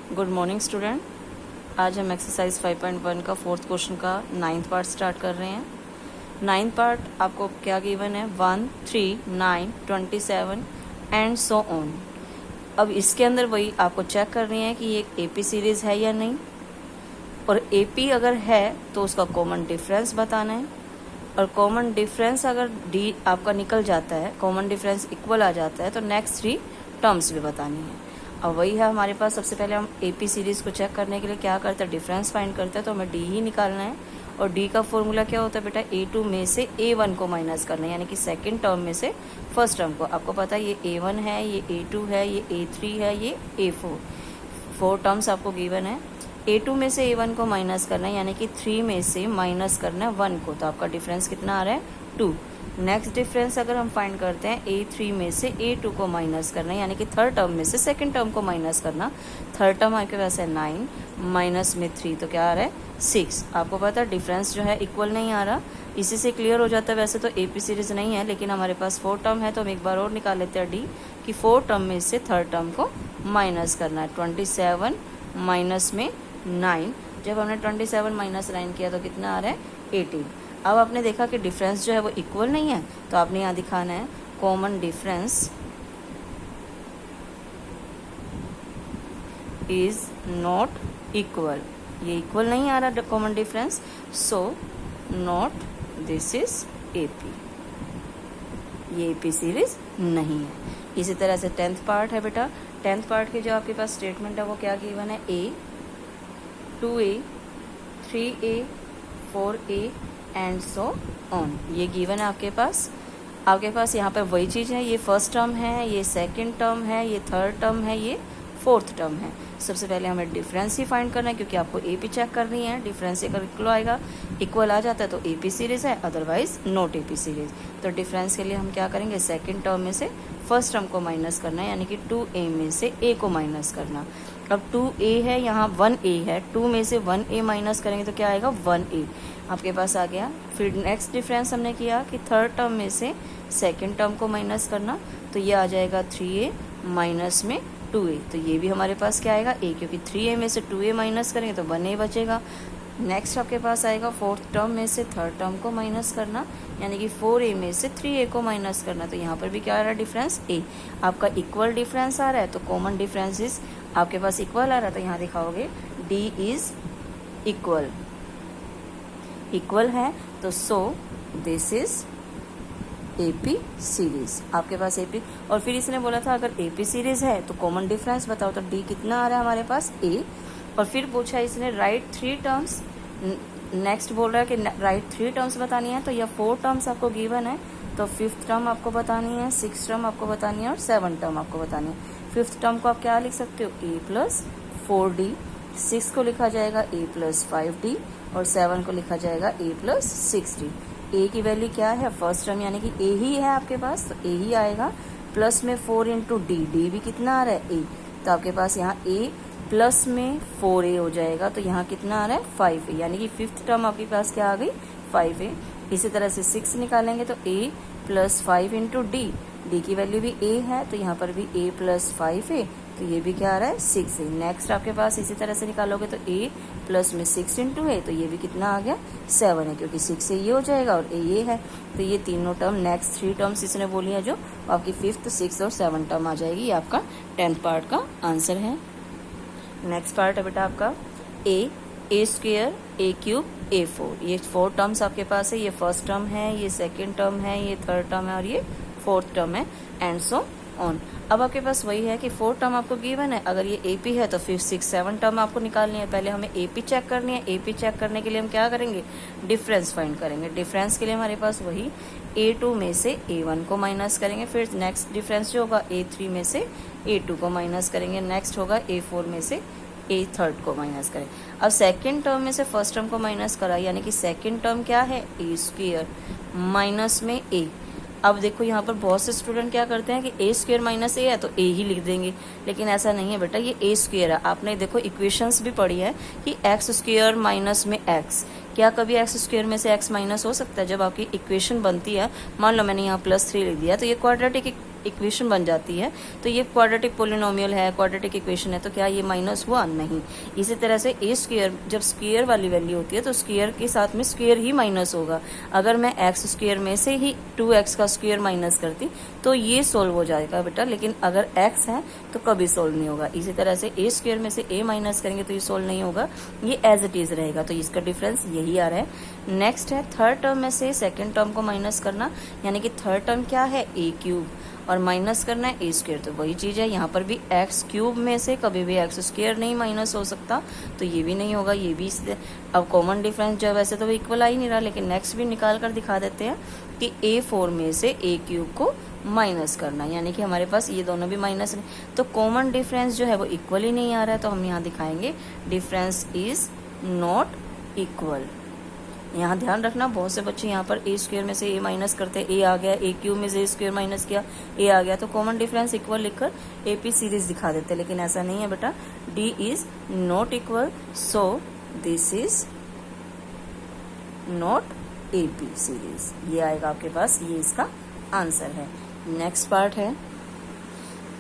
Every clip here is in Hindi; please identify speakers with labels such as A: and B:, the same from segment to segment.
A: Good morning student. आज हम एक्सरसाइज 5.1 का फोर्थ क्वेश्चन का 9th पार्ट स्टार्ट कर रहे हैं। 9th पार्ट आपको क्या गिवन है? 1, 3, 9, 27 एंड सो ऑन। अब इसके अंदर वही आपको चेक करनी है कि ये एक एपी सीरीज है या नहीं, और एपी अगर है तो उसका कॉमन डिफरेंस बताना है, और कॉमन डिफरेंस अगर डी आपका निकल जाता है, कॉमन डिफरेंस इक्वल आ जाता है, तो नेक्स्ट 3 टर्म्स भी बतानी है। अब वही है हमारे पास। सबसे पहले हम एपी सीरीज को चेक करने के लिए क्या करते हैं? डिफरेंस फाइंड करते हैं, तो हमें डी ही निकालना है। और डी का फॉर्मूला क्या होता है बेटा? A2 में से A1 को माइनस करना है, यानी कि सेकंड टर्म में से फर्स्ट टर्म को। आपको पता है ये A1 है, ये A2 है, ये A3 है, ये A4, 4 टर्म्स आपको गिवन है। A2 में से A1 को माइनस करना है, यानी कि 3 में से माइनस करना है 1 को, तो आपका डिफरेंस कितना आ रहा है? 2। नेक्स्ट डिफरेंस अगर हम फाइंड करते हैं, A3 में से A2 को माइनस करना है, यानी कि थर्ड टर्म में से सेकंड टर्म को माइनस करना। थर्ड टर्म आपके पास है 9 माइनस में 3, तो क्या आ रहा है? 6। आपको पता है डिफरेंस जो है इक्वल नहीं आ रहा, इसी से क्लियर हो जाता है। वैसे तो एपी सीरीज नहीं है, लेकिन हमारे पास 4 टर्म है, तो हम एक बार और निकाल लेते हैं डी, कि 4 टर्म में से थर्ड टर्म को माइनस करना है। 27 माइनस में 9, जब हमने 27 माइनस 9 किया तो कितना आ रहा है? 18। अब आपने देखा कि डिफरेंस जो है वो इक्वल नहीं है, तो आपने यहाँ दिखाना है common difference is not equal. ये इक्वल नहीं आ रहा common difference, so not this is AP, ये एपी सीरीज नहीं है। इसी तरह से 10th पार्ट है बेटा। 10th पार्ट की जो आपके पास स्टेटमेंट है वो क्या गिवन है? A, 2A, 3A, 4A and so on, ये गिवन है आपके पास। आपके पास यहाँ पे वही चीज़ है, ये फर्स्ट टर्म है, ये सेकंड टर्म है, ये थर्ड टर्म है, ये फोर्थ टर्म है। सबसे पहले हमें डिफरेंस ही फाइंड करना है, क्योंकि आपको एपी चेक करनी है। डिफरेंस अगर इक्वल आ जाता है तो एपी सीरीज है, अदरवाइज नॉट एपी सीरीज। तो डिफरेंस के लिए हम क्या करेंगे? सेकंड टर्म में से फर्स्ट टर्म को माइनस करना है, यानी कि 2A में से A को माइनस करना। अब 2A है, यहाँ 1A है, 2 में से 1A माइनस करेंगे तो क्या आएगा? 1A आपके पास आ गया। फिर नेक्स्ट डिफरेंस हमने किया कि थर्ड टर्म में से सेकंड टर्म को माइनस करना, तो ये आ जाएगा 3A माइनस में 2A, तो ये भी हमारे पास क्या आएगा? A, क्योंकि 3A में से 2A माइनस करेंगे तो 1A बचेगा। नेक्स्ट आपके पास आएगा फोर्थ टर्म में से थर्ड टर्म को माइनस करना, यानी कि 4A में से 3A को माइनस करना, तो यहाँ पर भी क्या आ रहा है? Difference A। आपका इक्वल डिफरेंस आ रहा है, तो कॉमन डिफरेंस इज आपके पास इक्वल आ रहा है, तो यहाँ दिखाओगे D इज इक्वल, इक्वल है, तो so this is AP series. आपके पास एपी, और फिर इसने बोला था अगर एपी सीरीज है तो कॉमन डिफरेंस बताओ, तो डी कितना आ रहा है हमारे पास? ए। और फिर पूछा इसने राइट 3 टर्म्स, नेक्स्ट बोल रहा है कि राइट 3 टर्म्स बतानी है, तो यह 4 टर्म्स आपको गिवन है, तो 5th टर्म आपको बतानी है, 6th टर्म आपको बतानी है, और 7th टर्म आपको बतानी है। 5th टर्म को आप क्या लिख सकते हो? A प्लस 4D, 6 को लिखा जाएगा A प्लस 5D, और 7 को लिखा जाएगा A प्लस 6D। A की वैल्यू क्या है? फर्स्ट टर्म यानी कि A ही है आपके पास, तो A ही आएगा। प्लस में 4 इंटू डी, डी भी कितना आ रहा है? A, तो आपके पास यहाँ A प्लस में 4A हो जाएगा, तो यहाँ कितना आ रहा है? 5A, यानी कि 5th टर्म आपके पास क्या आ गई? 5A। इसी तरह से 6 निकालेंगे तो A plus 5 into D, D की वैल्यू भी A है, तो यहाँ पर भी A प्लस 5A, तो ये भी क्या आ रहा है? 6A। नेक्स्ट आपके पास इसी तरह से निकालोगे तो A प्लस में 6 इंटू है, तो ये भी कितना आ गया? 7 है, क्योंकि 6 से ये हो जाएगा और A ये है, तो ये तीनों टर्म, नेक्स्ट 3 टर्म्स इसने बोली है, जो आपकी 5th, 6th और 7th टर्म आ जाएगी। ये आपका 10th पार्ट का आंसर है। नेक्स्ट पार्ट है बेटा आपका A square, A cube, A4। ये 4 टर्म्स आपके पास है, ये फर्स्ट टर्म है, ये सेकेंड टर्म है, ये थर्ड टर्म है, और ये फोर्थ टर्म है, एंड सो ऑन। अब आपके पास वही है कि 4 टर्म आपको गिवन है, अगर ये एपी है तो 5, 6, 7 टर्म आपको निकालनी है। पहले हमें एपी चेक करनी है। एपी चेक करने के लिए हम क्या करेंगे? डिफरेंस फाइंड करेंगे। डिफरेंस के लिए हमारे पास वही A2 में से A1 को माइनस करेंगे, फिर नेक्स्ट डिफरेंस जो होगा A3 में से A2 को माइनस करेंगे, नेक्स्ट होगा A4 में से A थर्ड को माइनस करें। अब सेकेंड टर्म में से फर्स्ट टर्म को माइनस करा, यानी कि सेकेंड टर्म क्या है? A स्क्वेयर माइनस में A। अब देखो यहाँ पर बहुत से स्टूडेंट क्या करते हैं कि A स्क्वेयर माइनस A है तो A ही लिख देंगे, लेकिन ऐसा नहीं है बेटा, ये A स्क्वेयर है। आपने देखो इक्वेशंस भी पढ़ी है कि x स्क्वेयर माइनस में x, क्या कभी x स्क्वेयर में से x माइनस हो सकता है? जब आपकी इक्वेशन बनती है, मान लो मैंने यहाँ +3 लिख दिया, तो ये क्वाड्रेटिक इक्वेशन बन जाती है। तो ये क्वाड्रेटिक पोलिनोमियल है, क्वाड्रेटिक इक्वेशन है, तो क्या ये माइनस हुआ? नहीं। इसी तरह से ए स्क्वायर, जब स्क्वायर वाली वैल्यू होती है तो स्क्वायर के साथ में स्क्वायर ही माइनस होगा। अगर मैं एक्स स्क्वायर में से ही 2x का स्क्वायर माइनस करती तो ये सोल्व हो जाएगा बेटा, लेकिन अगर x है तो कभी सोल्व नहीं होगा। इसी तरह से ए स्क्वायर में से a माइनस करेंगे तो ये सोल्व नहीं होगा, ये एज इट इज रहेगा। तो इसका डिफरेंस यही आ रहा है। नेक्स्ट है थर्ड टर्म में से सेकेंड टर्म को माइनस करना, यानी कि थर्ड टर्म क्या है? a क्यूब, और माइनस करना है ए स्क्वायर। तो वही चीज है, यहाँ पर भी एक्स क्यूब में से कभी भी एक्स स्क्वायर नहीं माइनस हो सकता, तो ये भी नहीं होगा, ये भी। अब कॉमन डिफरेंस जो वैसे तो इक्वल आ ही नहीं रहा, लेकिन नेक्स्ट भी निकाल कर दिखा देते हैं कि A4 में से ए क्यूब को माइनस करना, यानी कि हमारे पास ये दोनों भी माइनस है, तो कॉमन डिफरेंस जो है वो इक्वल ही नहीं आ रहा है। तो हम यहाँ दिखाएंगे डिफरेंस इज नॉट इक्वल। यहाँ ध्यान रखना, बहुत से बच्चे यहाँ पर ए स्क्वायर में से ए माइनस करते हैं, ए आ गया, ए क्यूब में से ए स्क्वायर माइनस किया, ए आ गया, तो कॉमन डिफरेंस इक्वल लिखकर एपी सीरीज दिखा देते हैं, लेकिन ऐसा नहीं है बेटा। D is not equal, so this is not AP series. ये आएगा आपके पास, ये इसका आंसर है। नेक्स्ट पार्ट है,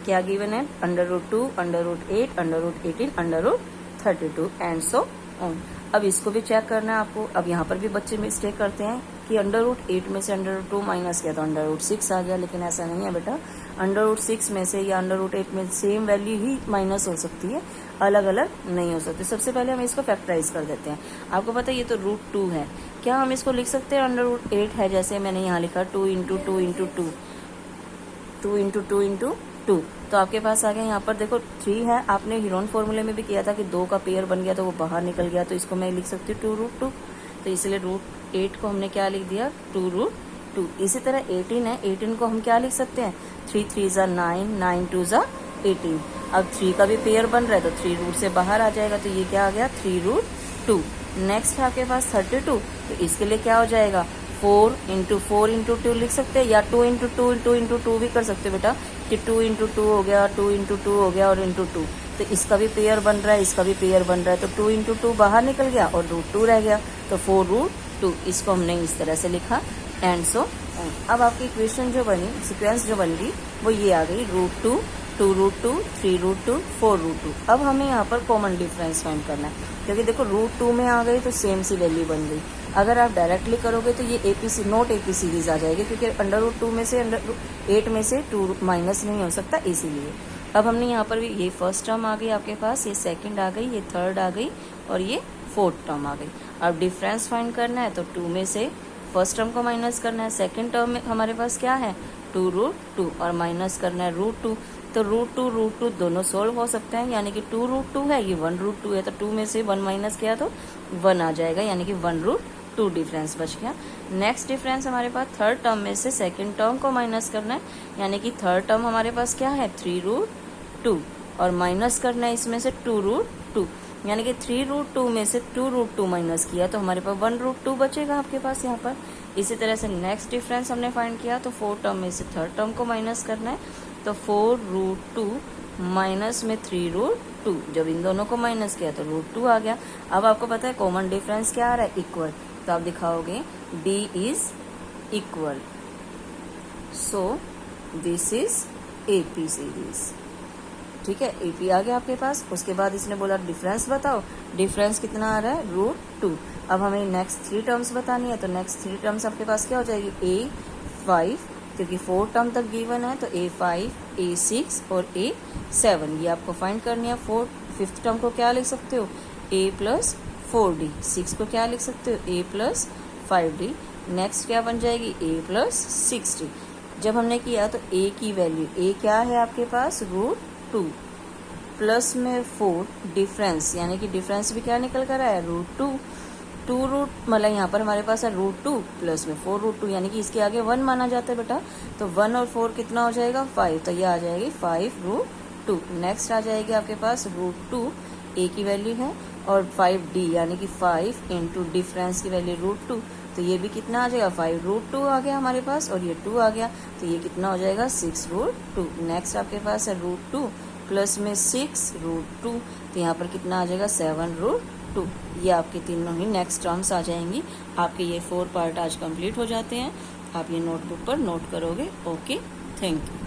A: क्या गिवन है? √2, √8, √18, √32 एंड सो ऑन। अब इसको भी चेक करना है आपको। अब यहाँ पर भी बच्चे मिस्टेक करते हैं कि √8 में से √2 माइनस किया तो √6 आ गया, लेकिन ऐसा नहीं है बेटा। √6 में से या √8 में सेम वैल्यू ही माइनस हो सकती है, अलग अलग नहीं हो सकती। सबसे पहले हम इसको फैक्टराइज कर देते हैं। आपको पता है ये तो √2 है, क्या हम इसको लिख सकते हैं √8 है, जैसे मैंने यहाँ लिखा 2 × 2 × 2, 2 × 2 × 2, तो आपके पास आ गया। यहाँ पर देखो 3 है, आपने हीरोन फॉर्मूले में भी किया था कि 2 का पेयर बन गया तो वो बाहर निकल गया, तो इसको मैं लिख सकती हूँ 2√2। तो इसलिए √8 को हमने क्या लिख दिया? 2√2। इसी तरह 18 है, 18 को हम क्या लिख सकते हैं? 3 3 = 9, 9 2 = 18। अब 3 का भी पेयर बन रहा है तो 3 रूट से बाहर आ जाएगा, तो ये क्या आ गया? 3√2। नेक्स्ट है आपके पास 32, तो इसके लिए क्या हो जाएगा? 4 × 4 × 2 लिख सकते हैं, या 2 × 2 × 2 भी कर सकते हो बेटा, कि 2 × 2 हो गया, 2 × 2 हो गया और × 2। तो इसका भी पेयर बन रहा है, इसका भी पेयर बन रहा है, तो 2 × 2 बाहर निकल गया और √2 रह गया, तो 4√2। इसको हमने इस तरह से लिखा एंड सो ऑन। अब आपकी इक्वेशन जो बनी, सीक्वेंस जो बन गई वो ये आ गई, √2, 2√2, 3√2, 4√2। अब हमें यहाँ पर कॉमन डिफरेंस फाइंड करना है, क्योंकि देखो √2 में आ गई तो सेम सी वैल्यू बन गई। अगर आप डायरेक्टली करोगे तो ये एपी नॉट एपी सीरीज आ जाएगी, क्योंकि √2 में से √8 में से 2 माइनस नहीं हो सकता, इसीलिए। अब हमने यहाँ पर भी ये फर्स्ट टर्म आ गई आपके पास, ये सेकंड आ गई, ये थर्ड आ गई और ये फोर्थ टर्म आ गई। अब डिफरेंस फाइंड करना है तो 2 में से फर्स्ट टर्म को माइनस करना है, सेकंड टर्म में हमारे पास क्या है? 2√2 और माइनस करना है √2। तो √2 दोनों सोल्व हो सकते हैं, यानी कि 2√2 है, ये 1√2 है, तो 2 में से 1 माइनस किया तो 1 आ जाएगा, यानी कि 1√2 डिफरेंस बच गया। नेक्स्ट डिफरेंस हमारे पास थर्ड टर्म में से सेकंड टर्म को माइनस करना है, यानी कि थर्ड टर्म हमारे पास क्या है? 3√2 और माइनस करना है इसमें से 2√2, यानी कि 3√2 में से 2√2 माइनस किया तो हमारे पास 1√2 बचेगा आपके पास यहाँ पर। इसी तरह से नेक्स्ट डिफरेंस हमने फाइंड किया, तो फोर्थ टर्म में से थर्ड टर्म को माइनस करना है, तो 4√2 माइनस में 3√2, जब इन दोनों को माइनस किया तो √2 आ गया। अब आपको पता है कॉमन डिफरेंस क्या आ रहा है? इक्वल। तो आप दिखाओगे D is equal, so this is AP series. ठीक है, AP आ गया आपके पास। उसके बाद इसने बोला डिफरेंस बताओ, डिफरेंस कितना आ रहा है? √2। अब हमें नेक्स्ट 3 टर्म्स बतानी है, तो नेक्स्ट 3 टर्म्स आपके पास क्या हो जाएगी? A5, क्योंकि 4 टर्म तक गिवन है, तो A5, A6 और A7 ये आपको फाइंड करनी है। 5th टर्म को क्या लिख सकते हो? A + 4D। 6 को क्या लिख सकते हो? A + 5D। नेक्स्ट क्या बन जाएगी? A + 6D। जब हमने किया तो A की वैल्यू, A क्या है आपके पास? √2 प्लस में 4 डिफरेंस, यानी कि डिफरेंस भी क्या निकल कर आया है? √2। 2 मतलब यहाँ पर हमारे पास है √2 प्लस में 4√2, यानी कि इसके आगे 1 माना जाता है बेटा, तो 1 और 4 कितना हो जाएगा? 5, तो ये आ जाएगी 5√2। नेक्स्ट आ जाएगी आपके पास √2, A की वैल्यू है, और 5D यानी कि 5 × डिफरेंस की वैल्यू √2, तो ये भी कितना आ जाएगा? 5√2 आ गया हमारे पास, और ये 2 आ गया, तो ये कितना हो जाएगा? 6√2। नेक्स्ट आपके पास है √2 प्लस में 6√2, तो यहाँ पर कितना आ जाएगा? 7√2। ये आपके तीनों ही नेक्स्ट टर्म्स आ जाएंगी। आपके ये 4 पार्ट आज कंप्लीट हो जाते हैं। आप ये नोटबुक पर नोट करोगे। Okay, thank you.